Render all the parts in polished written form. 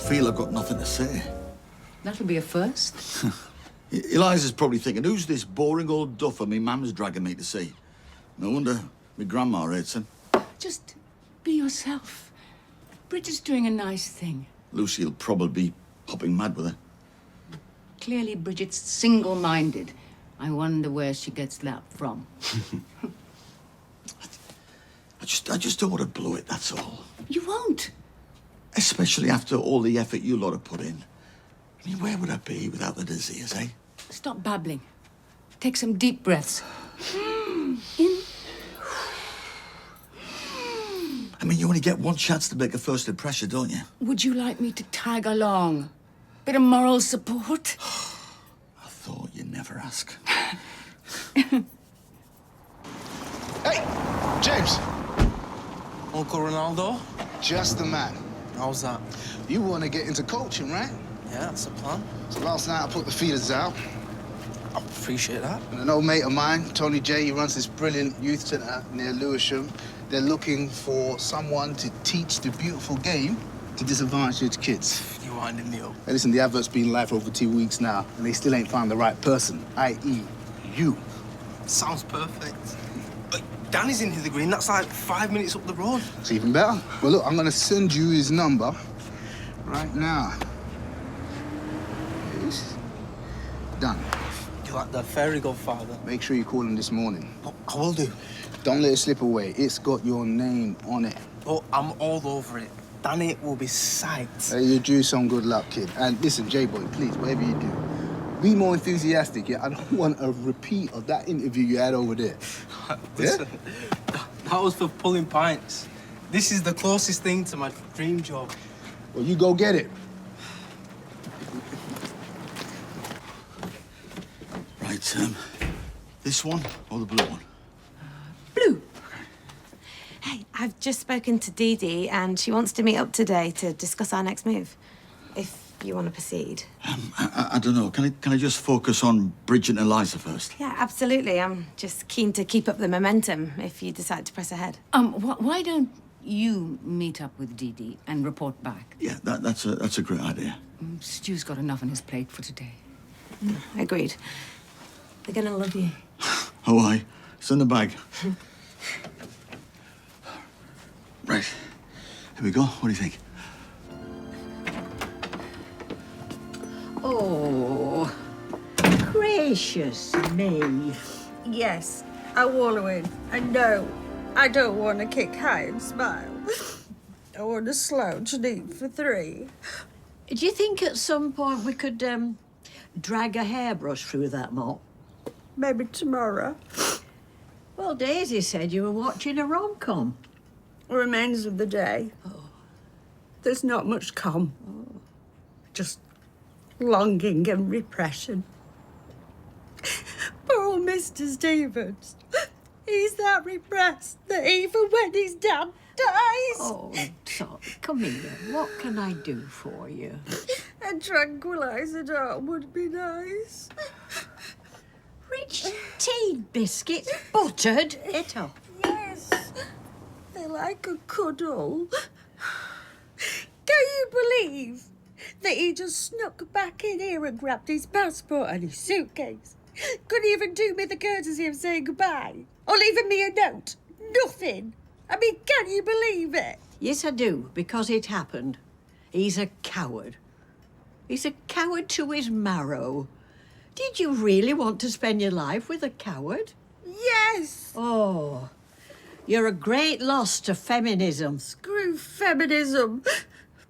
feel I've got nothing to say. That'll be a first. Eliza's probably thinking, who's this boring old duffer me mum's dragging me to see? No wonder my grandma hates him. Just be yourself. Bridget's doing a nice thing. Lucy'll probably be hopping mad with her. Clearly, Bridget's single-minded. I wonder where she gets that from. I just don't want to blow it, that's all. You won't. Especially after all the effort you lot have put in. I mean, where would I be without the disease, eh? Stop babbling. Take some deep breaths. In. I mean, you only get one chance to make a first impression, don't you? Would you like me to tag along? Bit of moral support? I thought you'd never ask. Hey, James. Uncle Ronaldo? Just the man. How's that? You want to get into coaching, right? Yeah, that's the plan. So last night I put the feelers out. I appreciate that. And an old mate of mine, Tony J, he runs this brilliant youth centre near Lewisham. They're looking for someone to teach the beautiful game to disadvantaged kids. You're winding me up. Hey, listen, the advert's been live for over 2 weeks now, and they still ain't found the right person, i.e. you. Sounds perfect. But Danny's in Hither Green. That's like 5 minutes up the road. It's even better. Well, look, I'm going to send you his number right now. It's done. You're like the fairy godfather. Make sure you call him this morning. Oh, I will do. Don't let it slip away. It's got your name on it. Oh, I'm all over it. Danny will be psyched. Hey, you're due some good luck, kid. And listen, J-Boy, please, whatever you do, be more enthusiastic, yeah? I don't want a repeat of that interview you had over there. Listen, that was for pulling pints. This is the closest thing to my dream job. Well, you go get it. Right, this one or the blue one? Blue. Hey, I've just spoken to Dee Dee and she wants to meet up today to discuss our next move. If you want to proceed. I don't know. Can I just focus on Bridget and Eliza first? Yeah, absolutely. I'm just keen to keep up the momentum if you decide to press ahead. Why don't you meet up with Dee Dee and report back? Yeah, that's a great idea. Stu's got enough on his plate for today. Agreed. They're gonna love you. Oh, aye. It's in the bag. Right. Here we go. What do you think? Oh, gracious me. Yes, I wallow in. I know. I don't want to kick high and smile. I want to slouch and eat for three. Do you think at some point we could drag a hairbrush through that mop? Maybe tomorrow. Well, Daisy said you were watching a rom-com. Remains of the day. Oh. There's not much calm. Just longing and repression. Poor Mr. Stevens. He's that repressed that even when his dad dies... Oh, so, come here. What can I do for you? A tranquilizer dart would be nice. Rich tea biscuits, buttered it up. Yes. They like a cuddle. Can you believe that he just snuck back in here and grabbed his passport and his suitcase? Couldn't even do me the courtesy of saying goodbye or leaving me a note. Nothing. I mean, can you believe it? Yes, I do, because it happened. He's a coward. He's a coward to his marrow. Did you really want to spend your life with a coward? Yes. Oh, you're a great loss to feminism. Screw feminism.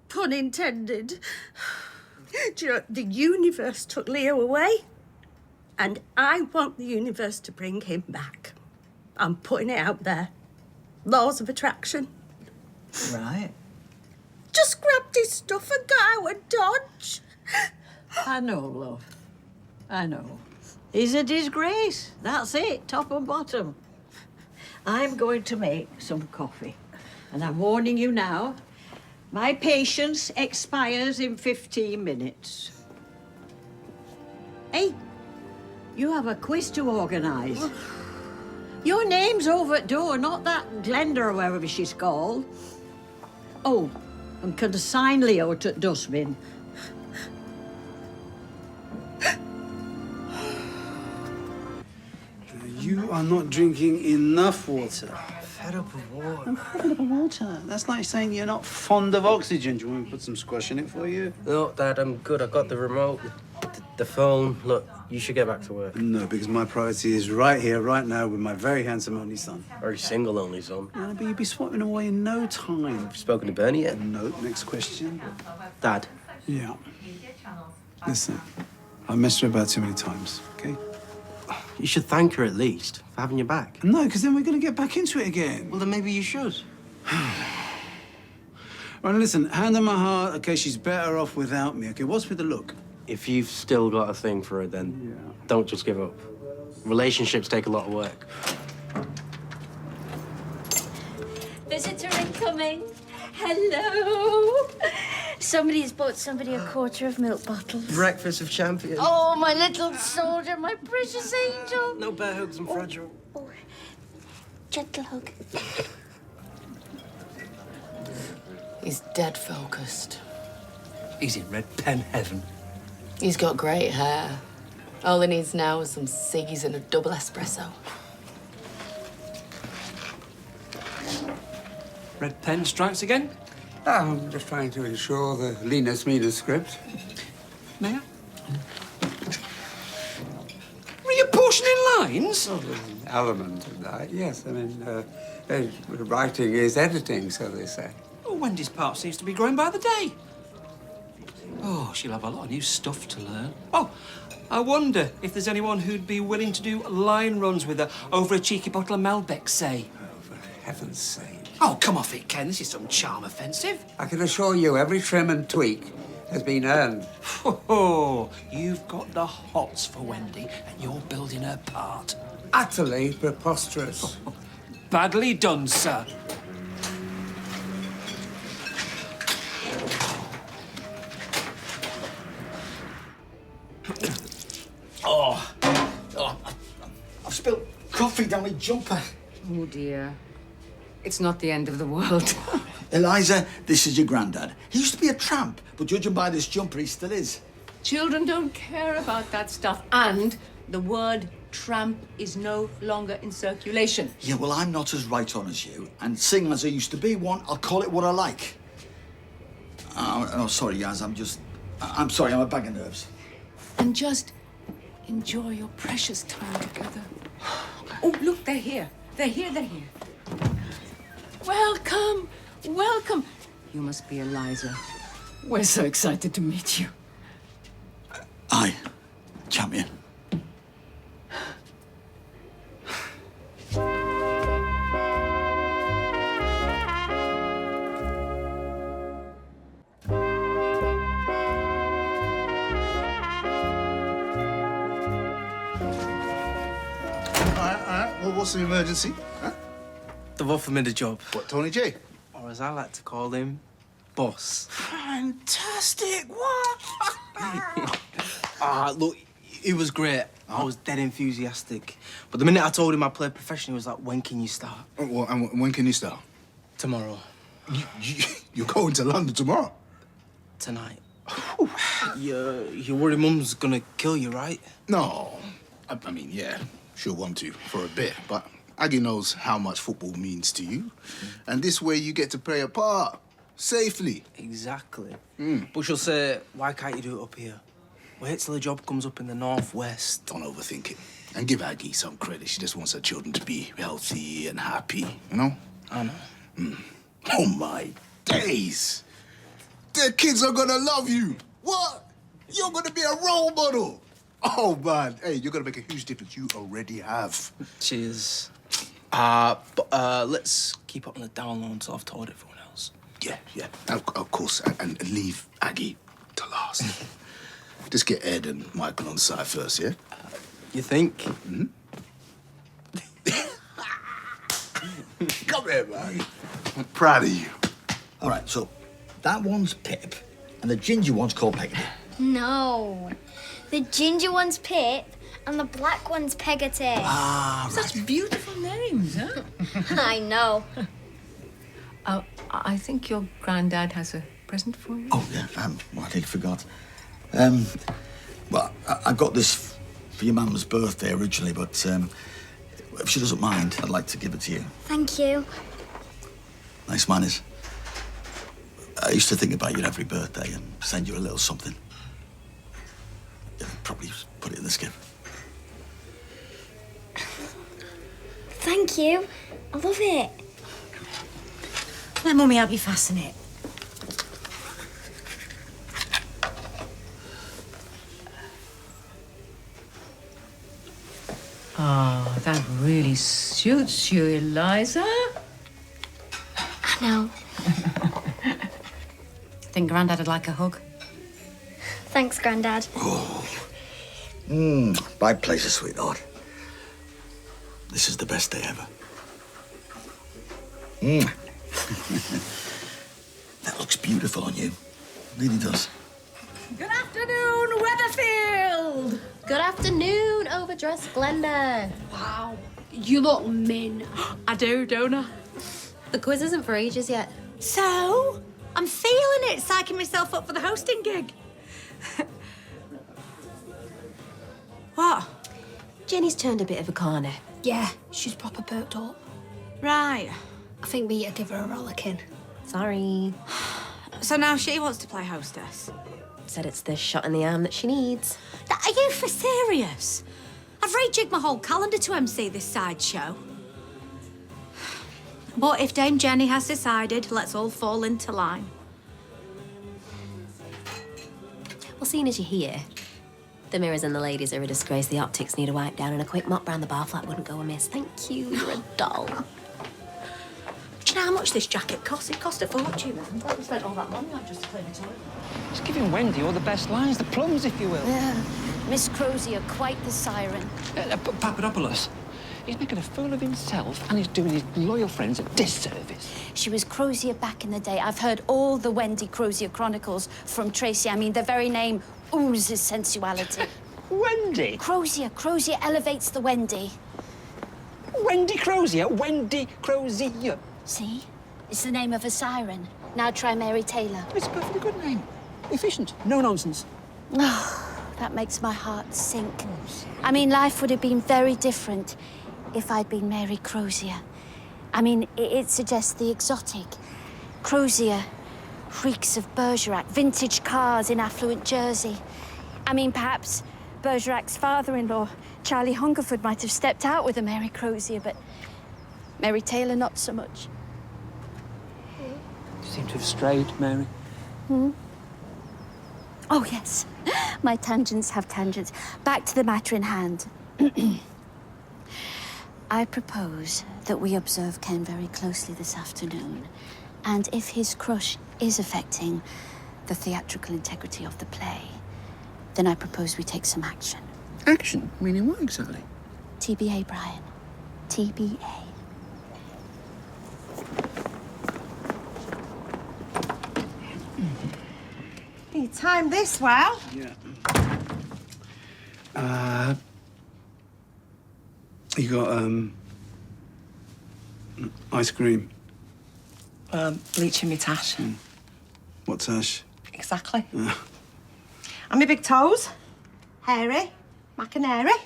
Pun intended. Do you know, the universe took Leo away, and I want the universe to bring him back. I'm putting it out there. Laws of attraction. Right. Just grabbed his stuff and got out of Dodge. I know, love. I know. He's a disgrace. That's it, top and bottom. I'm going to make some coffee. And I'm warning you now, my patience expires in 15 minutes. Hey, you have a quiz to organise. Your name's over at door, not that Glenda or wherever she's called. Oh, and can assign Leo to dustbin. You are not drinking enough water. Fed up of water. I'm fed up of water. That's like saying you're not fond of oxygen. Do you want me to put some squash in it for you? No, Dad, I'm good. I got the remote, the phone. Look, you should get back to work. No, because my priority is right here, right now, with my very handsome only son. Very single only son. No, but you'll be swapping away in no time. Have you spoken to Bernie yet? No, next question. Dad. Yeah. Listen, I've messed her about too many times, okay? You should thank her at least for having you back. No, because then we're going to get back into it again. Well, then maybe you should. Right, listen, hand on my heart, okay, she's better off without me, okay? What's with the look? If you've still got a thing for her, then don't just give up. Relationships take a lot of work. Visitor incoming. Hello. Somebody's bought somebody a quarter of milk bottles. Breakfast of champions. Oh, my little soldier, my precious angel. No bear hugs, I'm fragile. Oh, gentle hug. He's dead focused. He's in red pen heaven. He's got great hair. All he needs now is some ciggies and a double espresso. Red pen strikes again? I'm just trying to ensure the leanest, meanest script. May I? Reapportioning lines? Oh, there's an element of that, yes. I mean, writing is editing, so they say. Oh, Wendy's part seems to be growing by the day. Oh, she'll have a lot of new stuff to learn. Oh, I wonder if there's anyone who'd be willing to do line runs with her over a cheeky bottle of Malbec, say. Oh, for heaven's sake. Oh, come off it, Ken. This is some charm offensive. I can assure you every trim and tweak has been earned. Oh, you've got the hots for Wendy, and you're building her part. Utterly preposterous. Badly done, sir. I've spilled coffee down my jumper. Oh, dear. It's not the end of the world. Eliza, this is your granddad. He used to be a tramp, but judging by this jumper, he still is. Children don't care about that stuff. And the word tramp is no longer in circulation. Yeah, well, I'm not as right on as you, and seeing as I used to be one, I'll call it what I like. Oh, sorry, Yaz, I'm sorry, I'm a bag of nerves. And just enjoy your precious time together. Oh, look, they're here. They're here, they're here. Welcome, welcome. You must be Eliza. We're so excited to meet you. Aye, champion. All right. Well, what's the emergency? Huh? They've offered me the job. What, Tony J? Or as I like to call him, boss. Fantastic! What? Look, it was great. I was dead enthusiastic. But the minute I told him I played professionally, he was like, when can you start? Well, and when can you start? Tomorrow. You're going to London tomorrow? Tonight. You worry Mum's gonna kill you, right? No. I mean, yeah, she'll want to for a bit, but Aggie knows how much football means to you. And this way you get to play a part safely. Exactly. But she'll say, why can't you do it up here? Wait till the job comes up in the northwest. Don't overthink it. And give Aggie some credit. She just wants her children to be healthy and happy, you know? I know. Oh, my days. Their kids are gonna love you. What? You're gonna be a role model. Oh, man. Hey, you're gonna make a huge difference. You already have. Cheers. Let's keep it on the down low until I've told everyone else. Yeah. Of course. And leave Aggie to last. Just get Ed and Michael on side first, yeah? You think? Come here, man. I'm proud of you. All right, so that one's Pip, and the ginger one's called Peggotty. No. The ginger one's Pip and the black one's Peggotty. Ah, right. Such beautiful names, huh? I know. I think your granddad has a present for you. Oh, yeah, well, I nearly forgot. Well, I got this for your mum's birthday originally, but if she doesn't mind, I'd like to give it to you. Thank you. Nice manners. I used to think about you every birthday and send you a little something. Yeah, probably put it in the skip. Thank you. I love it. Let Mummy help you fasten it. Oh, that really suits you, Eliza. I know. Think Grandad would like a hug? Thanks, Grandad. My pleasure, sweetheart. This is the best day ever. That looks beautiful on you. It really does. Good afternoon, Weatherfield. Good afternoon, overdressed Glenda. Wow, you look min. I do, don't I? The quiz isn't for ages yet. So, I'm feeling it, psyching myself up for the hosting gig. What? Jenny's turned a bit of a corner. Yeah, she's proper perked up. Right. I think we need to give her a rollicking. Sorry. So now she wants to play hostess. Said it's the shot in the arm that she needs. Are you for serious? I've rejigged my whole calendar to MC this sideshow. But if Dame Jenny has decided, let's all fall into line. Well, seeing as you're here, the mirrors and the ladies are a disgrace. The optics need a wipe down, and a quick mop round the bar flat wouldn't go amiss. Thank you, you're a doll. Do you know how much this jacket costs? It cost a fortune. I'm glad we spent all that money on just to clean the toilet. Just giving Wendy all the best lines, the plums, if you will. Yeah, Miss Crozier, quite the siren. Papadopoulos, he's making a fool of himself and he's doing his loyal friends a disservice. She was Crozier back in the day. I've heard all the Wendy Crozier chronicles from Tracy. I mean, the very name oozes sensuality. Wendy? Crozier. Crozier elevates the Wendy. Wendy Crozier? Wendy Crozier. See? It's the name of a siren. Now try Mary Taylor. It's a perfectly good name. Efficient. No nonsense. Oh, that makes my heart sink. I mean, life would have been very different if I'd been Mary Crozier. I mean, it suggests the exotic. Crozier reeks of Bergerac, vintage cars in affluent Jersey. I mean, perhaps Bergerac's father-in-law, Charlie Hungerford, might have stepped out with a Mary Crozier, but Mary Taylor, not so much. You seem to have strayed, Mary. Oh, yes. My tangents have tangents. Back to the matter in hand. I propose that we observe Ken very closely this afternoon. And if his crush is affecting the theatrical integrity of the play, then I propose we take some action. Action? Meaning what exactly? TBA, Brian. TBA. You timed this well. Yeah. You got, ice cream. Bleaching me tash. What tash? Exactly. And my big toes. Hairy. Macanary.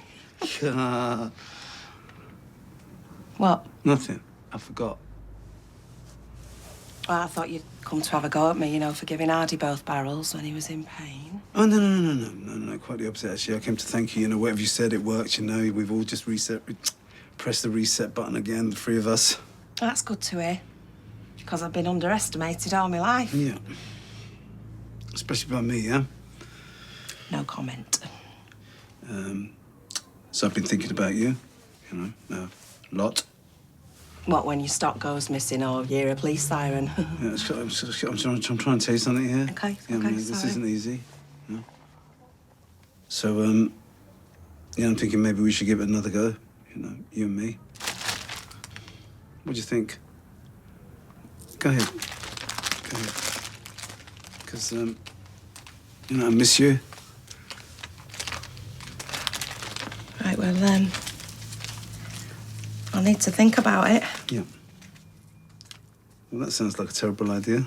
What? Nothing. I forgot. Well, I thought you'd come to have a go at me, you know, for giving Hardy both barrels when he was in pain. Oh, no, quite the opposite, actually. I came to thank you, you know, whatever you said, it worked, you know. We've all just pressed the reset button again, the three of us. That's good to hear, because I've been underestimated all my life. Yeah. Especially by me, yeah? No comment. So I've been thinking about you, you know, a lot. What, when your stock goes missing or you're a police siren? Yeah, I'm trying to tell you something here. Okay, yeah, okay, this sorry. isn't easy. You know? So, yeah, I'm thinking maybe we should give it another go. You know, you and me. What do you think? Go ahead. Go ahead. Because, you know, I miss you. Right, well, I'll need to think about it. Yeah. Well, that sounds like a terrible idea.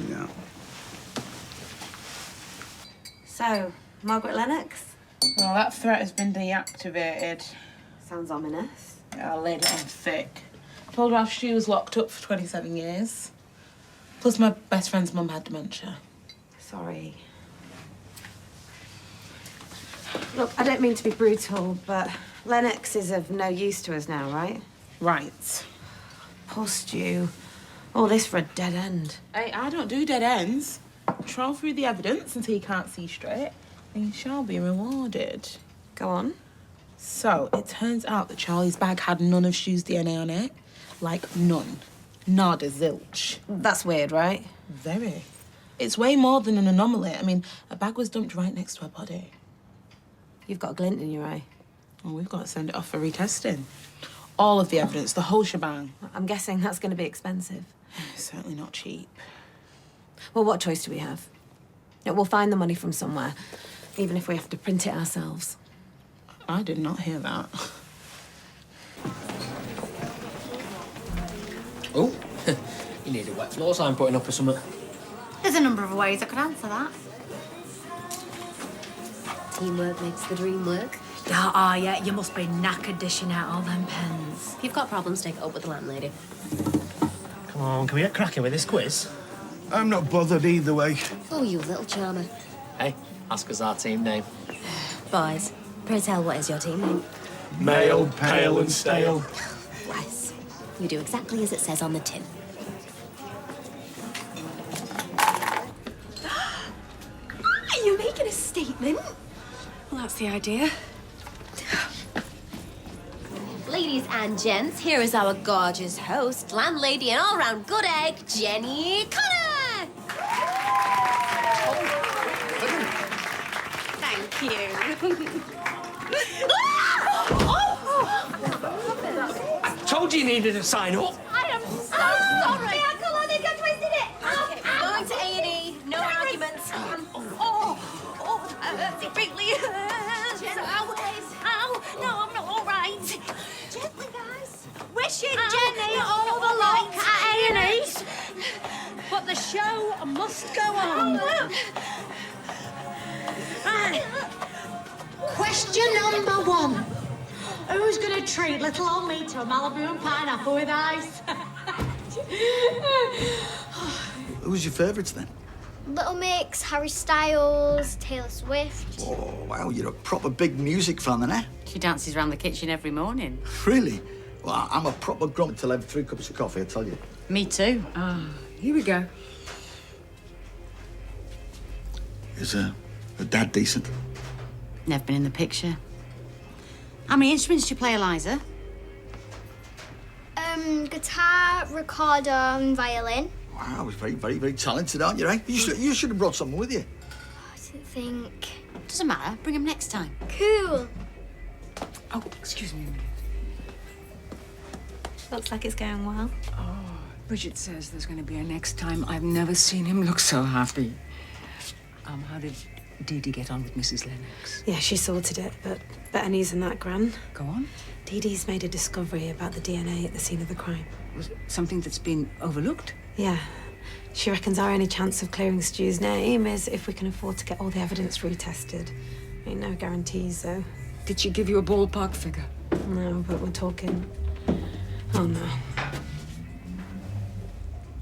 Yeah. So, Margaret Lennox? Well, that threat has been deactivated. Sounds ominous. Yeah, I laid it on thick. Told Ralph she was locked up for 27 years. Plus, my best friend's mum had dementia. Sorry. Look, I don't mean to be brutal, but Lennox is of no use to us now, right? Right. Poor Stu. All this for a dead end. Hey, I don't do dead ends. Trawl through the evidence until you can't see straight, and you shall be rewarded. Go on. So, it turns out that Charlie's bag had none of Stu's DNA on it. Like, none. Nada zilch. That's weird, right? Very. It's way more than an anomaly. I mean, a bag was dumped right next to her body. You've got a glint in your eye. Well, we've got to send it off for retesting. All of the evidence, the whole shebang. I'm guessing that's going to be expensive. Certainly not cheap. Well, what choice do we have? Yeah, we'll find the money from somewhere, even if we have to print it ourselves. I did not hear that. Oh, you need a wet floor sign putting up or something. There's a number of ways I could answer that. Teamwork makes the dream work. Ah, yeah, you must be knackered dishing out all them pens. If you've got problems, take it up with the landlady. Come on, can we get cracking with this quiz? I'm not bothered either way. Oh, you little charmer. Hey, ask us our team name. Boys, pray tell, what is your team name? Male, pale and stale. Bless. You do exactly as it says on the tin. Are you making a statement? Well, that's the idea. Ladies and gents, here is our gorgeous host, landlady and all-round good egg, Jenny Connor! Thank you. I told you needed a sign up. I am so sorry. Uncle, I think I twisted it. Okay, we're going to A&E. No arguments. It really hurts. Ow, no, I'm not all right. Gently, guys. Wishing Jenny all the luck at A&E. But the show must go on. Right. Question number 1. Who's going to treat little old me to a Malibu and pineapple with ice? Who's your favourites then? Little Mix, Harry Styles, Taylor Swift. Oh, wow, you're a proper big music fan then, eh? She dances around the kitchen every morning. Really? Well, I'm a proper grump till I have 3 cups of coffee, I tell you. Me too. Here we go. Is her dad decent? Never been in the picture. How many instruments do you play, Eliza? Guitar, recorder, and violin. Wow, he's very, very, very talented, aren't you, eh? You should have brought someone with you. I didn't think. Doesn't matter. Bring him next time. Cool. Oh, excuse me. Looks like it's going well. Bridget says there's going to be a next time. I've never seen him look so happy. How did Dee Dee get on with Mrs. Lennox? Yeah, she sorted it, but better news than that, Gran. Go on. Dee Dee's made a discovery about the DNA at the scene of the crime. Was it something that's been overlooked? Yeah. She reckons our only chance of clearing Stu's name is if we can afford to get all the evidence retested. Ain't no guarantees, though. Did she give you a ballpark figure? No, but we're talking... Oh, no.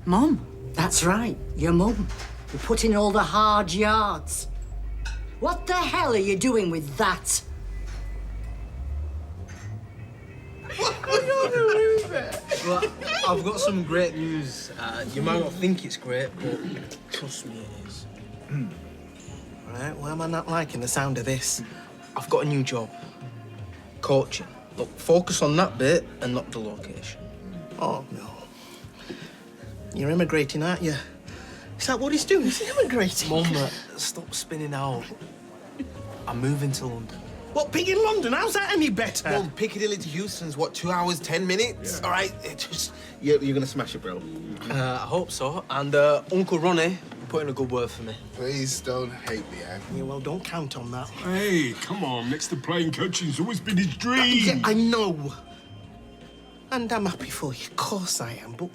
Mum, that's right, your mum. You put in all the hard yards. What the hell are you doing with that? Well, I've got some great news. You might not think it's great, but trust me, it is. Right, why am I not liking the sound of this? I've got a new job. Coaching. Look, focus on that bit and not the location. Oh, no. You're immigrating, aren't you? Is that what he's doing? Is he immigrating? Mum, stop spinning out. I'm moving to London. What, pig in London? How's that any better? Well, Piccadilly to Houston's, what, 2 hours, 10 minutes? Yeah. All right, you're gonna smash it, bro. I hope so. And Uncle Ronnie Put in a good word for me. Please don't hate me, Anne. Yeah, well, don't count on that. Hey, come on. Next to playing coaching's always been his dream. Yeah, I know. And I'm happy for you. Of course I am, but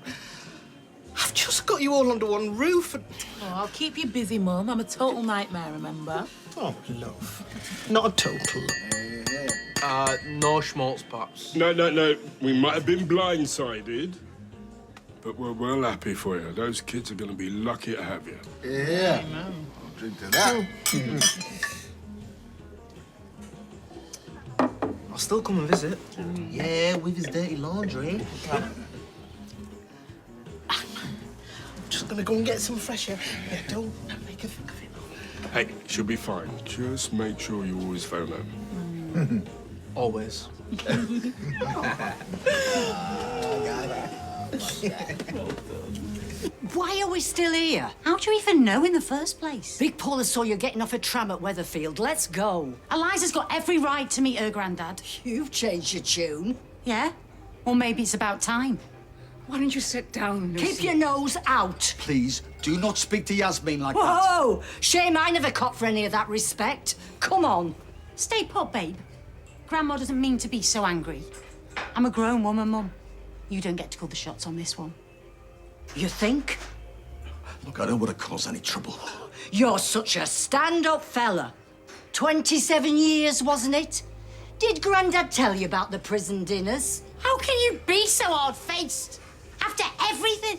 I've just got you all under one roof and... Oh, I'll keep you busy, Mum. I'm a total nightmare, remember? Oh, love. Not a total. No schmaltz pops. No. We might have been blindsided, but we're well happy for you. Those kids are going to be lucky to have you. Yeah. I'll drink to that. I'll still come and visit. Yeah, with his dirty laundry. I'm just gonna go and get some fresh air. Yeah, don't make a think of it. Hey, she'll be fine. Just make sure you always phone her. Always. Why are we still here? How do you even know in the first place? Big Paula saw you getting off a tram at Weatherfield. Let's go. Eliza's got every right to meet her granddad. You've changed your tune. Yeah? Or maybe it's about time. Why don't you sit down, Lucy? Keep your nose out. Please, do not speak to Yasmin like that. Whoa! Shame I never caught for any of that respect. Come on. Stay put, babe. Grandma doesn't mean to be so angry. I'm a grown woman, Mum. You don't get to call the shots on this one. You think? Look, I don't want to cause any trouble. You're such a stand-up fella. 27 years, wasn't it? Did Grandad tell you about the prison dinners? How can you be so hard-faced? After everything?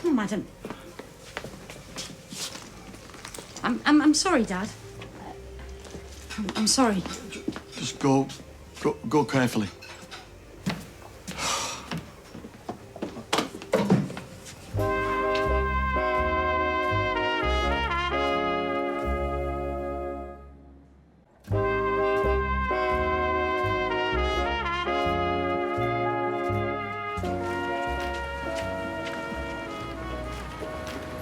Come on, madam. I'm sorry, Dad. I'm sorry. Just go carefully.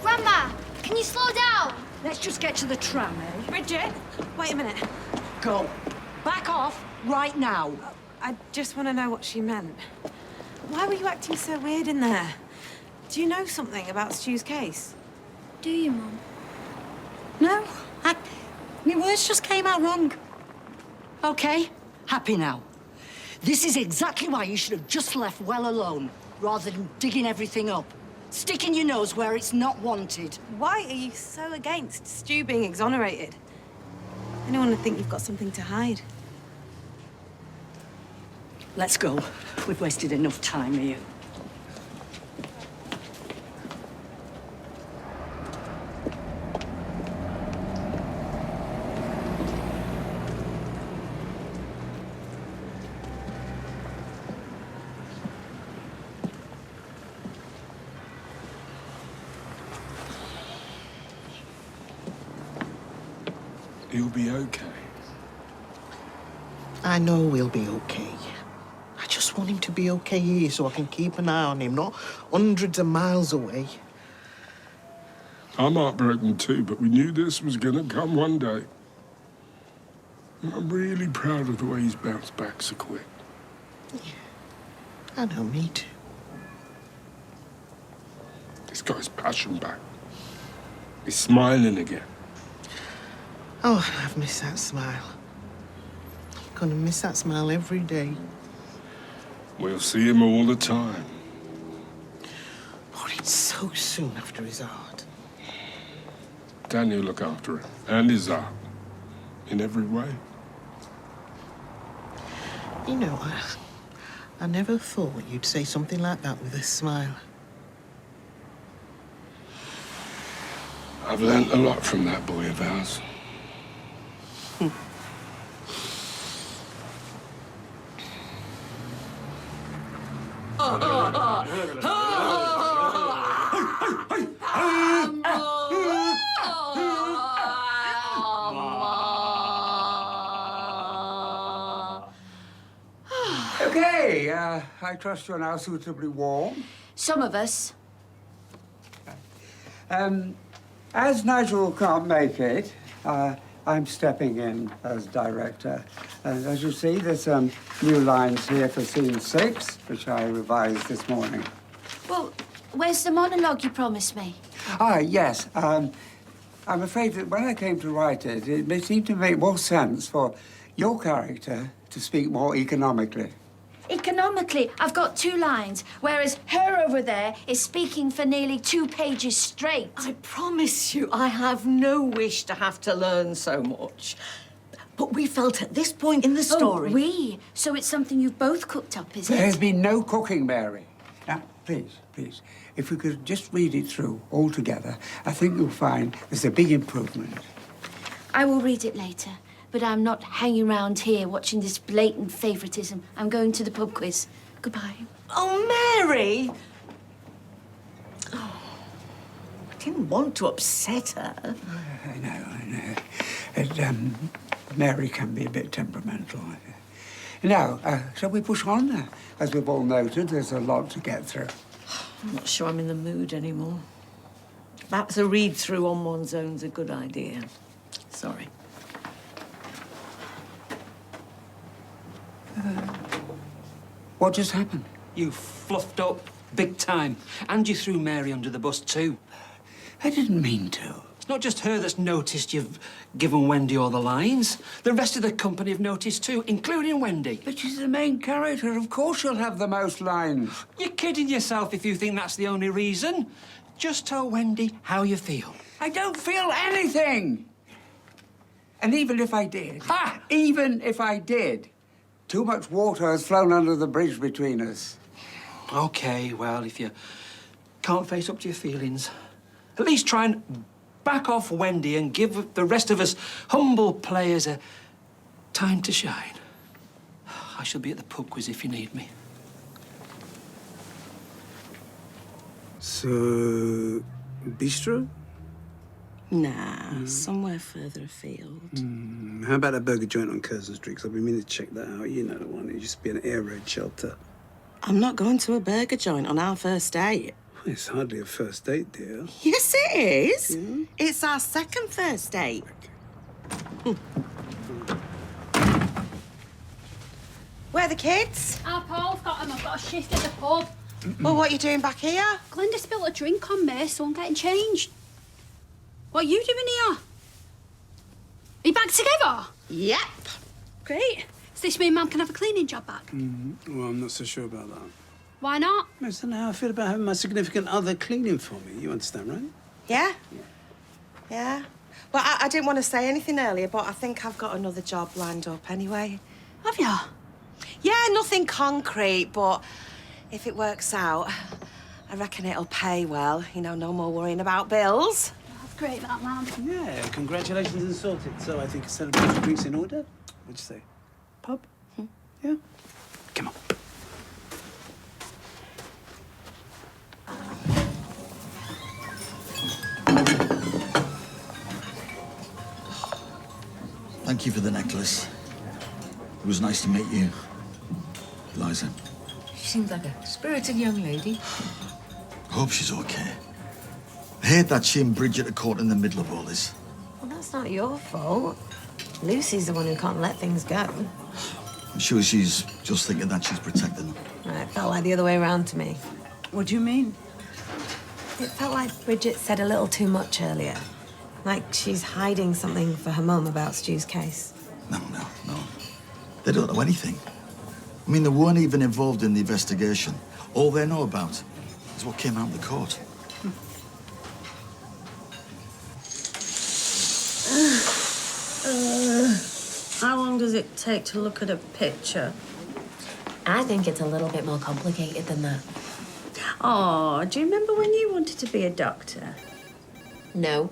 Grandma, can you slow down? Let's just get to the tram, eh? Bridget, wait a minute. Go. Back off right now. I just want to know what she meant. Why were you acting so weird in there? Do you know something about Stu's case? Do you, Mum? No, my words just came out wrong. Okay, happy now. This is exactly why you should have just left well alone, rather than digging everything up. Sticking your nose where it's not wanted. Why are you so against Stu being exonerated? Anyone would think you've got something to hide. Let's go. We've wasted enough time here. He'll be okay. I know we'll be okay. I just want him to be okay here so I can keep an eye on him, not hundreds of miles away. I'm heartbroken too, but we knew this was gonna come one day. I'm really proud of the way he's bounced back so quick. I know, me too. He's got his passion back. He's smiling again. Oh, I've missed that smile. I'm gonna miss that smile every day. We'll see him all the time. But it's so soon after his art. Danny will look after him and his art in every way. You know, I never thought you'd say something like that with a smile. I've learnt a lot from that boy of ours. Okay, I trust you're now suitably warm. Some of us. As Nigel can't make it, I'm stepping in as director. And as you see, there's new lines here for scene 6, which I revised this morning. Well, where's the monologue you promised me? Ah, yes. I'm afraid that when I came to write it, it seemed to make more sense for your character to speak more economically. Economically, I've got 2 lines, whereas her over there is speaking for nearly 2 pages straight. I promise you, I have no wish to have to learn so much. But we felt at this point in the story... Oh, we? So it's something you've both cooked up, is it? There's been no cooking, Mary. Now, please, if we could just read it through all together, I think you'll find there's a big improvement. I will read it later, but I'm not hanging around here watching this blatant favoritism. I'm going to the pub quiz. Goodbye. Oh, Mary! Oh, I didn't want to upset her. I know. Mary can be a bit temperamental. Now, shall we push on? As we've all noted, there's a lot to get through. I'm not sure I'm in the mood anymore. Perhaps a read-through on one's own's a good idea. Sorry. What just happened? You fluffed up big time. And you threw Mary under the bus too. I didn't mean to. It's not just her that's noticed you've given Wendy all the lines. The rest of the company have noticed too, including Wendy. But she's the main character. Of course she'll have the most lines. You're kidding yourself if you think that's the only reason. Just tell Wendy how you feel. I don't feel anything. And even if I did... Ha! Even if I did, too much water has flown under the bridge between us. OK, well, if you can't face up to your feelings, at least try and back off Wendy and give the rest of us humble players a time to shine. I shall be at the pub quiz if you need me. So, bistro? Nah, somewhere further afield. How about that burger joint on Curzon Street? 'Cause I've been meaning to check that out. You know the one. It used to be an air raid shelter. I'm not going to a burger joint on our first date. It's hardly a first date, dear. Yes, it is. Yeah. It's our second first date. Where are the kids? Paul's got them. I've got a shift at the pub. Well, what are you doing back here? Glenda spilled a drink on me, so I'm getting changed. What are you doing here? Are you back together? Yep. Great. Does this mean Mum can have a cleaning job back? Well, I'm not so sure about that. Why not? I don't know how I feel about having my significant other cleaning for me. You understand, right? Yeah? Yeah. Well, I didn't want to say anything earlier, but I think I've got another job lined up anyway. Have you? Yeah, nothing concrete, but if it works out, I reckon it'll pay well. You know, no more worrying about bills. That's great, that, Mum. Yeah, congratulations and sorted. So I think a celebration drink's in order. What'd you say? Pub? Yeah? Come on. Thank you for the necklace. It was nice to meet you, Eliza. She seems like a spirited young lady. I hope she's okay. I hate that she and Bridget are caught in the middle of all this. Well, that's not your fault. Lucy's the one who can't let things go. I'm sure she's just thinking that she's protecting them. It felt like the other way around to me. What do you mean? It felt like Bridget said a little too much earlier. Like she's hiding something for her mum about Stu's case. No. They don't know anything. I mean, they weren't even involved in the investigation. All they know about is what came out of the court. How long does it take to look at a picture? I think it's a little bit more complicated than that. Oh, do you remember when you wanted to be a doctor? No.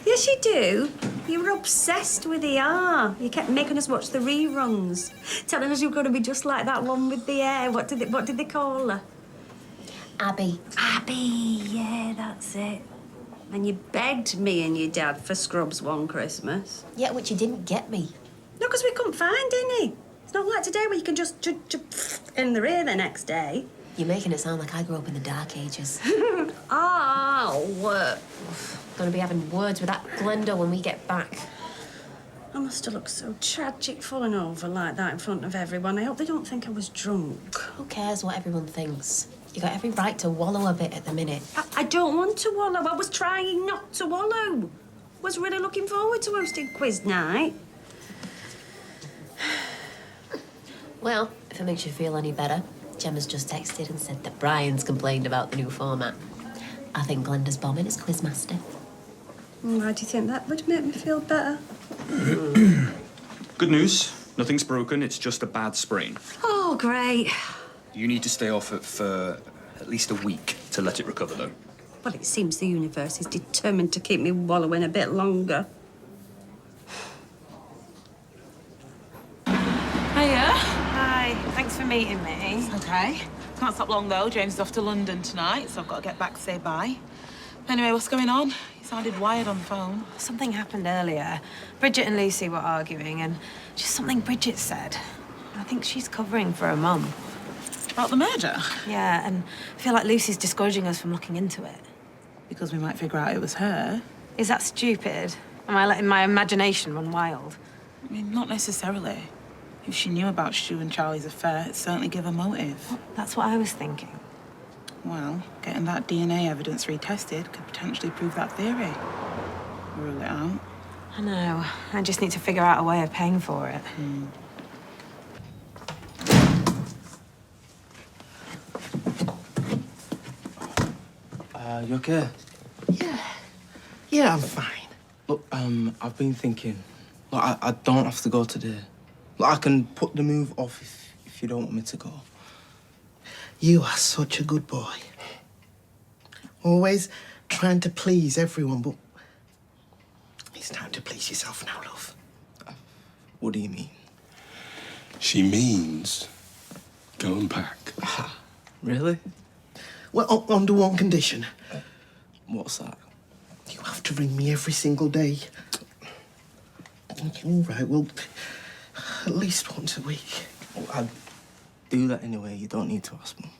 Yes, you do. You were obsessed with ER. You kept making us watch the reruns, telling us you were going to be just like that one with the hair. What did they call her? Abby. Abby, yeah, that's it. And you begged me and your dad for scrubs one Christmas. Yeah, which you didn't get me. No, because we couldn't find any. It's not like today where you can just in the rear the next day. You're making it sound like I grew up in the dark ages. Oh, Gonna be having words with that Glenda when we get back. I must have looked so tragic falling over like that in front of everyone. I hope they don't think I was drunk. Who cares what everyone thinks? You got every right to wallow a bit at the minute. I don't want to wallow. I was trying not to wallow. Was really looking forward to hosting quiz night. Well, if it makes you feel any better, Gemma's just texted and said that Brian's complained about the new format. I think Glenda's bombing as quizmaster. Why do you think that would make me feel better? Good news. Nothing's broken. It's just a bad sprain. Oh, great. You need to stay off it for at least a week to let it recover, though. Well, it seems the universe is determined to keep me wallowing a bit longer. Hiya. Hi, thanks for meeting me. Okay. Can't stop long, though. James is off to London tonight, so I've got to get back to say bye. Anyway, what's going on? You sounded wired on the phone. Something happened earlier. Bridget and Lucy were arguing, and just something Bridget said. I think she's covering for her mum. About the murder? Yeah, and I feel like Lucy's discouraging us from looking into it. Because we might figure out it was her. Is that stupid? Am I letting my imagination run wild? I mean, not necessarily. If she knew about Stu and Charlie's affair, it'd certainly give a motive. Well, that's what I was thinking. Well, getting that DNA evidence retested could potentially prove that theory. Rule it out. I know. I just need to figure out a way of paying for it. You okay? Yeah, I'm fine. Look, I've been thinking. Look, I don't have to go today. Look, I can put the move off if you don't want me to go. You are such a good boy. Always trying to please everyone, but it's time to please yourself now, love. What do you mean? She means go and pack. Really? Well, under one condition. What's that? You have to ring me every single day. Okay, all right, well, at least once a week. Well, I'd do that anyway. You don't need to ask me.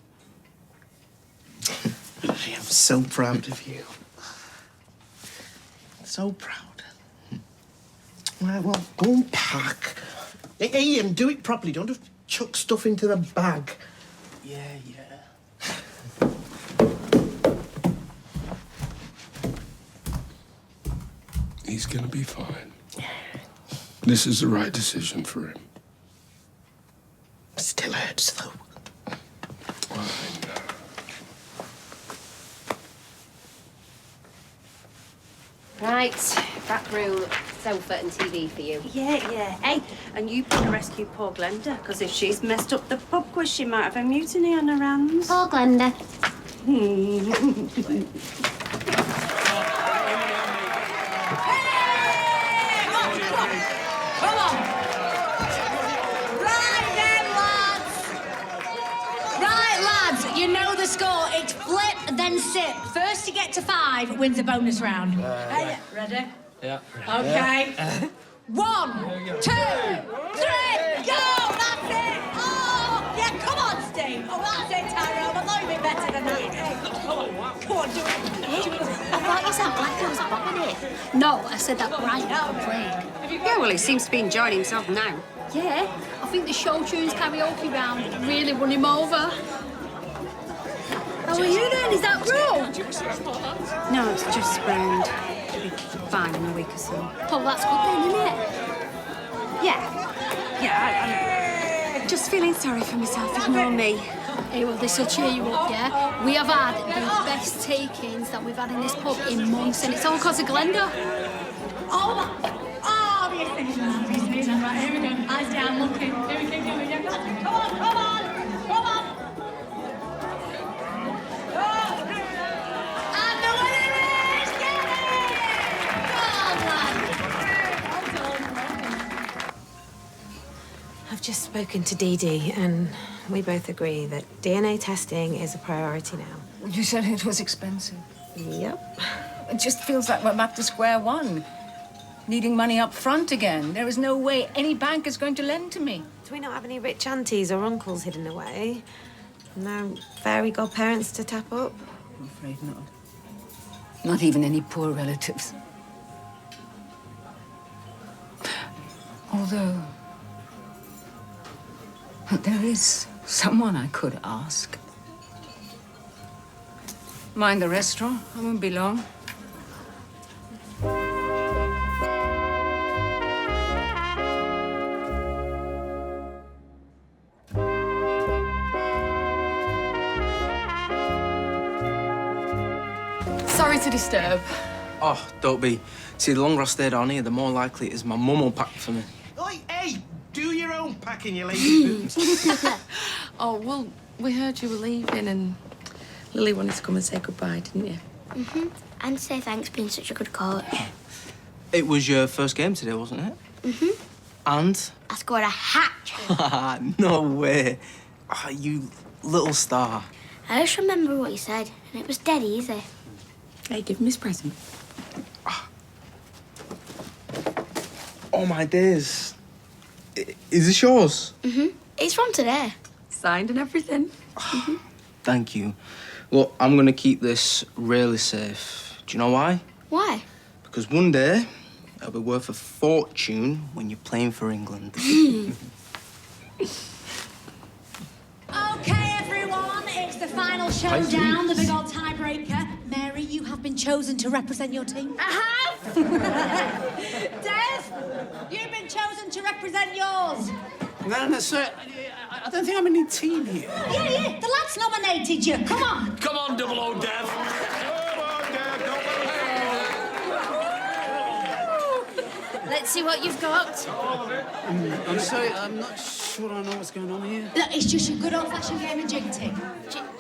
I am so proud of you. So proud. Right, well, go and pack. Hey, Ian, do it properly. Don't just chuck stuff into the bag. Yeah. He's gonna be fine. This is the right decision for him. Still hurts, though. Right, back room, sofa and TV for you. Yeah. Hey, and you better rescue poor Glenda, because if she's messed up the pub quiz, she might have a mutiny on her hands. Poor Glenda. Come on! Right then, lads! Right, lads, you know the score. It's flip, then sip. First to get to 5 wins a bonus round. Hey, ready? Yeah. Okay. 1, 2, 3, go! That's it! Oh, yeah, come on, Steve. Oh, that's it, Tyrone. I'm not even better than that. Come on, do it. I thought you said Black was bobbing it. No, I said that Brian can play. Yeah, well, he seems to be enjoying himself now. Yeah, I think the show tunes karaoke round really won him over. How are you then? Is that wrong? No, it's just sprained. It'll be fine in a week or so. Oh, that's good then, isn't it? Yeah, I'm just feeling sorry for myself. Ignore me. Hey, well, this'll cheer you up, yeah? We have had the best take-ins that we've had in this pub in months, and it's all because of Glenda. Oh, the extension. Right, here we go. Eyes down, looking. Here we go. Come on. And the winner is Gary! Well done. I've just spoken to Dee Dee, and we both agree that DNA testing is a priority now. You said it was expensive. Yep. It just feels like we're back to square one. Needing money up front again. There is no way any bank is going to lend to me. Do we not have any rich aunties or uncles hidden away? No fairy godparents to tap up? I'm afraid not. Not even any poor relatives. Although, there is someone I could ask. Mind the restaurant. I won't be long. Sorry to disturb. Oh, don't be. See, the longer I stay down here, the more likely it is my mum will pack for me. Oi, hey, do your own packing, you lazy boots. Oh, well, we heard you were leaving and Lily wanted to come and say goodbye, didn't you? Mm-hmm. And say thanks for being such a good coach. It was your first game today, wasn't it? Mm-hmm. And? I scored a hat. No way. Oh, you little star. I just remember what you said, and it was dead easy. Hey, give him his present. Oh, my days. Is this yours? Mm-hmm. It's from today. Signed and everything. Mm-hmm. Thank you. Look, I'm going to keep this really safe. Do you know why? Why? Because one day, it'll be worth a fortune when you're playing for England. Okay, everyone, it's the final showdown, the big old tiebreaker. Mary, you have been chosen to represent your team. I have! Des, you've been chosen to represent yours. No, sir, I don't think I'm in any team here. Yeah, the lads nominated you. Come on. Come on, double O Dev. Let's see what you've got. I'm sorry, I'm not sure I know what's going on here. Look, it's just a good old-fashioned game of jig tig.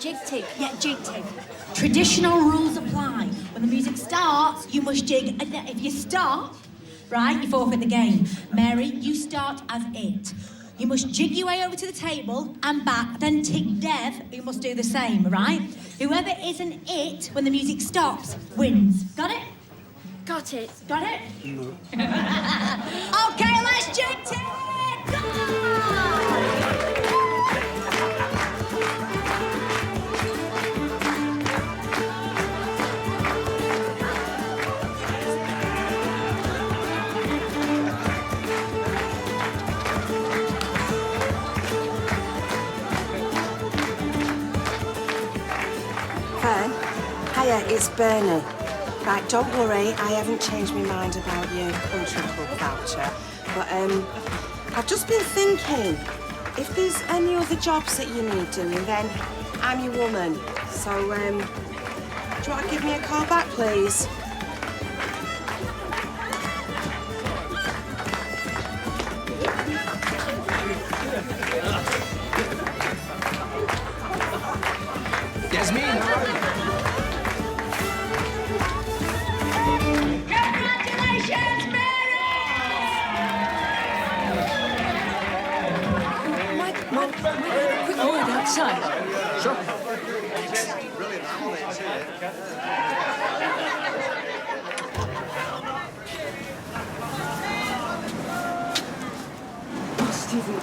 Jig tig? Yeah, jig tig. Traditional rules apply. When the music starts, you must jig. And if you stop, right, you forfeit the game. Mary, you start as it. You must jig your way over to the table and back, then tick Dev, who must do the same, right? Whoever isn't it when the music stops wins. Got it? Got it. Got it? No. Okay, let's jig tig! Fern, hiya, it's Bernie. Right, don't worry, I haven't changed my mind about your country club voucher. But, I've just been thinking, if there's any other jobs that you need doing, then I'm your woman. So, do you want to give me a call back, please? Yasmin, Congratulations, Mary! Might have a quick word outside. Sure. Oh, Stephen,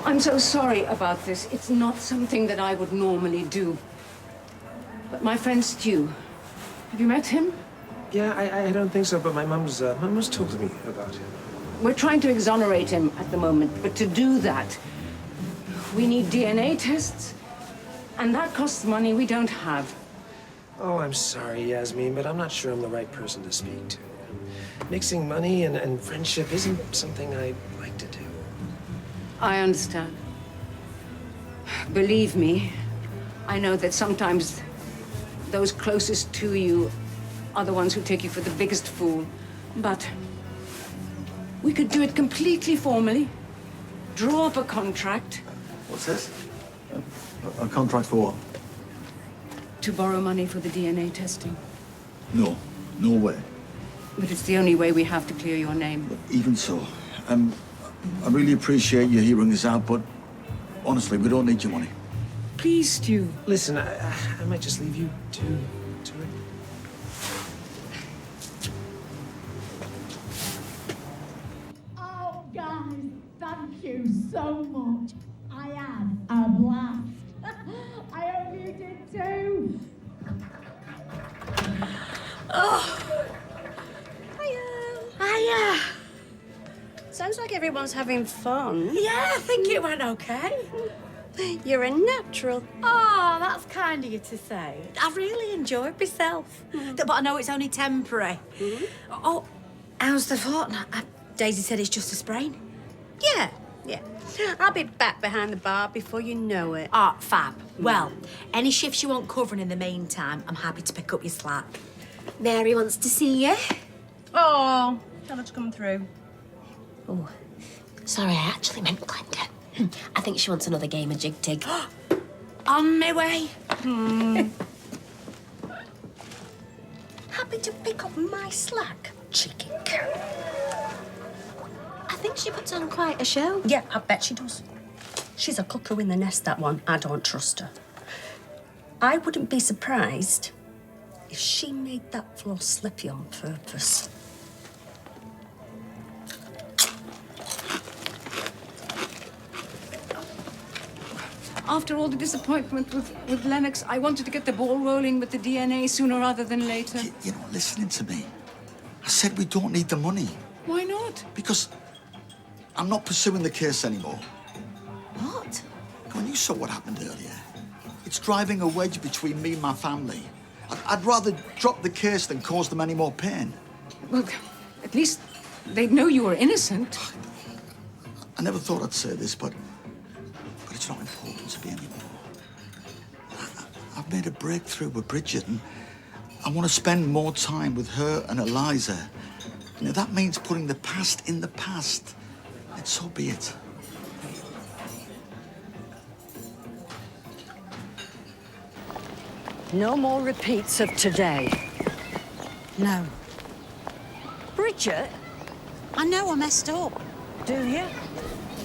I'm so sorry about this. It's not something that I would normally do. But my friend Stu, have you met him? Yeah, I don't think so, but my mum's talked to me about him. We're trying to exonerate him at the moment, but to do that, we need DNA tests, and that costs money we don't have. Oh, I'm sorry, Yasmin, but I'm not sure I'm the right person to speak to. Mixing money and friendship isn't something I like to do. I understand. Believe me, I know that sometimes those closest to you are the ones who take you for the biggest fool. But we could do it completely formally, draw up a contract What's this? A contract for what? to borrow money for the DNA testing. No, no way. But it's the only way we have to clear your name. Even so, I really appreciate you hearing us out, but honestly, we don't need your money. Please, Stu. Listen, I might just leave you to it. Oh, guys, thank you so much. I had a blast. I hope you did too. Oh. Hiya. everyone's having fun. Yeah, I think it went okay. You're a natural. Oh, that's kind of you to say. I really enjoyed myself. But I know it's only temporary. Oh, how's the foot? Daisy said it's just a sprain. Yeah. I'll be back behind the bar before you know it. Ah, fab. Well, any shifts you want covering in the meantime, I'm happy to pick up your slack. Mary wants to see you. Oh, tell her to come through. Oh, sorry, I actually meant Glenda. I think she wants another game of jig-tig. On my way. Happy to pick up my slack, chicken cow. I think she puts on quite a show. Yeah, I bet she does. She's a cuckoo in the nest, that one. I don't trust her. I wouldn't be surprised if she made that floor slippy on purpose. After all the disappointment with Lennox, I wanted to get the ball rolling with the DNA sooner rather than later. You're not listening to me. I said we don't need the money. Why not? Because I'm not pursuing the case anymore. What? Come on, you saw what happened earlier. It's driving a wedge between me and my family. I'd rather drop the case than cause them any more pain. Well, at least they'd know you were innocent. I never thought I'd say this, but it's not important to me anymore. I've made a breakthrough with Bridget, and I want to spend more time with her and Eliza. You know, that means putting the past in the past. And so be it. No more repeats of today. No. Bridget, I know I messed up. do you?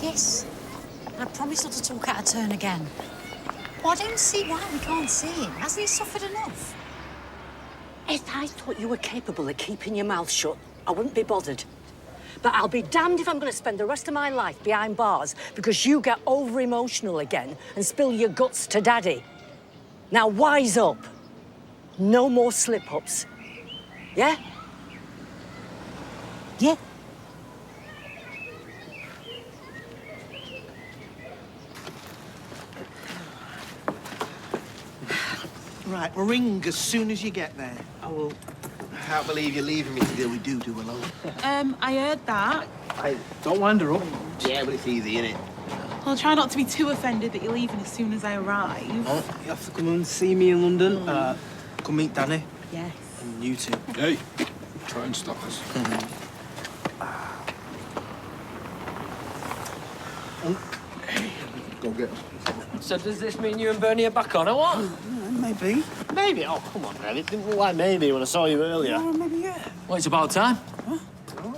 Yes. I promise not to talk out of turn again. Well, I don't see why we can't see him. Hasn't he suffered enough? If I thought you were capable of keeping your mouth shut, I wouldn't be bothered. But I'll be damned if I'm going to spend the rest of my life behind bars because you get over-emotional again and spill your guts to Daddy. Now, wise up. No more slip-ups. Yeah? Yeah. Right, we'll ring as soon as you get there. I will. I can't believe you're leaving me to deal with doo-doo alone. I heard that. Don't wind her up. Yeah, but it's easy, innit? I'll try not to be too offended that you're leaving as soon as I arrive. Oh, you have to come and see me in London. Come meet Danny. Yes. And you two. Hey, try and stop us. Go get her. So does this mean you and Bernie are back on, or what? Maybe. Maybe? Oh, come on, man. It didn't look like maybe when I saw you earlier. Oh, maybe, yeah. Well, it's about time. Oh,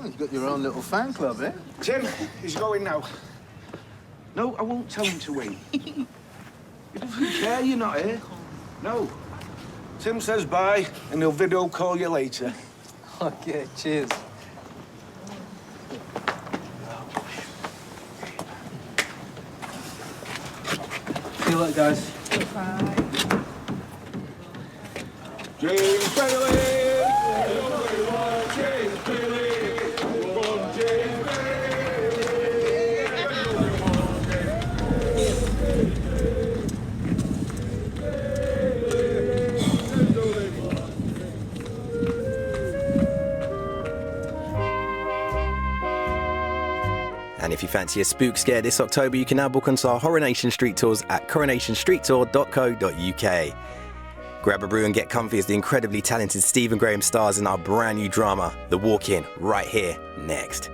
you've got your own little fan club, eh? Tim, he's going now. No, I won't tell him to wait. He doesn't care you're not here. No. Tim says bye, and he'll video call you later. Okay, cheers. See you later, guys. Bye. James Bailey! James Bailey! And if you fancy a spook scare this October, you can now book onto our Coronation Street tours at coronationstreettour.co.uk. Grab a brew and get comfy as the incredibly talented Stephen Graham stars in our brand new drama, The Walk-In, right here, next.